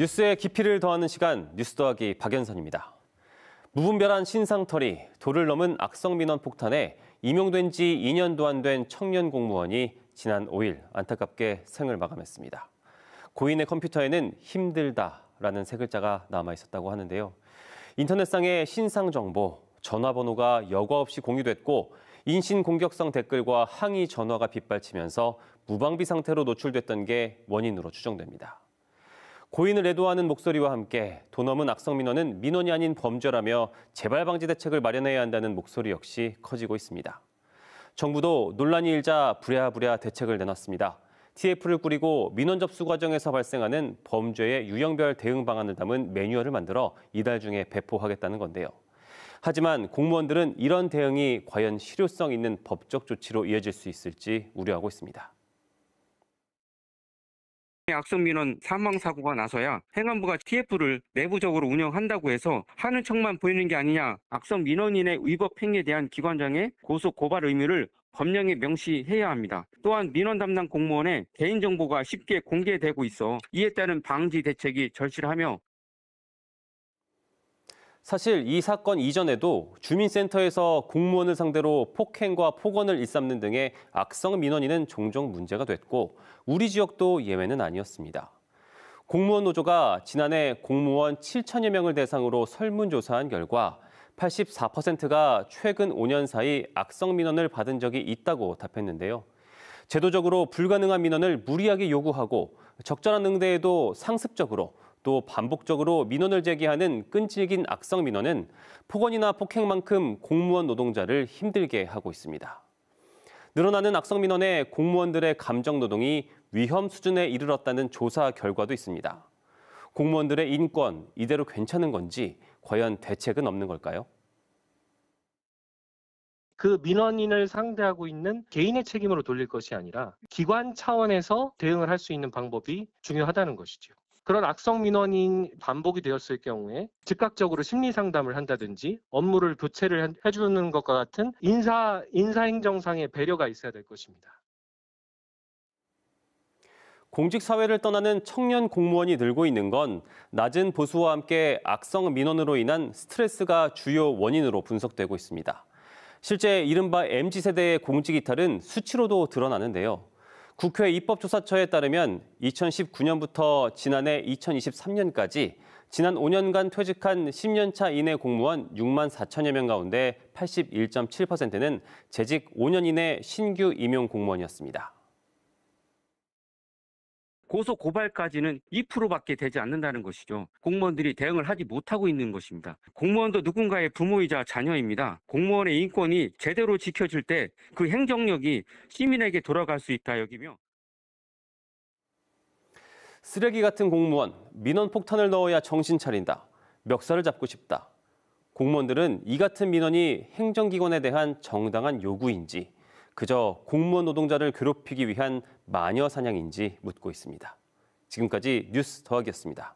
뉴스의 깊이를 더하는 시간, 뉴스 더하기 박연선입니다. 무분별한 신상털이 도를 넘은 악성 민원 폭탄에 임용된 지 2년도 안 된 청년 공무원이 지난 5일 안타깝게 생을 마감했습니다. 고인의 컴퓨터에는 힘들다라는 세 글자가 남아 있었다고 하는데요. 인터넷상의 신상 정보, 전화번호가 여과 없이 공유됐고 인신 공격성 댓글과 항의 전화가 빗발치면서 무방비 상태로 노출됐던 게 원인으로 추정됩니다. 고인을 애도하는 목소리와 함께 도 넘은 악성 민원은 민원이 아닌 범죄라며 재발 방지 대책을 마련해야 한다는 목소리 역시 커지고 있습니다. 정부도 논란이 일자 부랴부랴 대책을 내놨습니다. TF를 꾸리고 민원 접수 과정에서 발생하는 범죄의 유형별 대응 방안을 담은 매뉴얼을 만들어 이달 중에 배포하겠다는 건데요. 하지만 공무원들은 이런 대응이 과연 실효성 있는 법적 조치로 이어질 수 있을지 우려하고 있습니다. 악성 민원 사망 사고가 나서야 행안부가 TF를 내부적으로 운영한다고 해서 하는 척만 보이는 게 아니냐. 악성 민원인의 위법 행위에 대한 기관장의 고소 고발 의무를 법령에 명시해야 합니다. 또한 민원 담당 공무원의 개인정보가 쉽게 공개되고 있어 이에 따른 방지 대책이 절실하며 사실 이 사건 이전에도 주민센터에서 공무원을 상대로 폭행과 폭언을 일삼는 등의 악성 민원인은 종종 문제가 됐고 우리 지역도 예외는 아니었습니다. 공무원 노조가 지난해 공무원 7천여 명을 대상으로 설문조사한 결과 84%가 최근 5년 사이 악성 민원을 받은 적이 있다고 답했는데요. 제도적으로 불가능한 민원을 무리하게 요구하고 적절한 응대에도 상습적으로 또 반복적으로 민원을 제기하는 끈질긴 악성 민원은 폭언이나 폭행만큼 공무원 노동자를 힘들게 하고 있습니다. 늘어나는 악성 민원에 공무원들의 감정 노동이 위험 수준에 이르렀다는 조사 결과도 있습니다. 공무원들의 인권 이대로 괜찮은 건지 과연 대책은 없는 걸까요? 그 민원인을 상대하고 있는 개인의 책임으로 돌릴 것이 아니라 기관 차원에서 대응을 할 수 있는 방법이 중요하다는 것이죠. 그런 악성 민원인 반복이 되었을 경우에 즉각적으로 심리 상담을 한다든지 업무를 교체를 해주는 것과 같은 인사행정상의 배려가 있어야 될 것입니다. 공직사회를 떠나는 청년 공무원이 늘고 있는 건 낮은 보수와 함께 악성 민원으로 인한 스트레스가 주요 원인으로 분석되고 있습니다. 실제 이른바 MZ세대의 공직 이탈은 수치로도 드러나는데요. 국회 입법조사처에 따르면 2019년부터 지난해 2023년까지 지난 5년간 퇴직한 10년차 이내 공무원 6만 4천여 명 가운데 81.7%는 재직 5년 이내 신규 임용 공무원이었습니다. 고소 고발까지는 2%밖에 되지 않는다는 것이죠. 공무원들이 대응을 하지 못하고 있는 것입니다. 공무원도 누군가의 부모이자 자녀입니다. 공무원의 인권이 제대로 지켜질 때 그 행정력이 시민에게 돌아갈 수 있다 여기며 쓰레기 같은 공무원, 민원 폭탄을 넣어야 정신 차린다. 멱살을 잡고 싶다. 공무원들은 이 같은 민원이 행정기관에 대한 정당한 요구인지 그저 공무원 노동자를 괴롭히기 위한 마녀 사냥인지 묻고 있습니다. 지금까지 뉴스 더하기였습니다.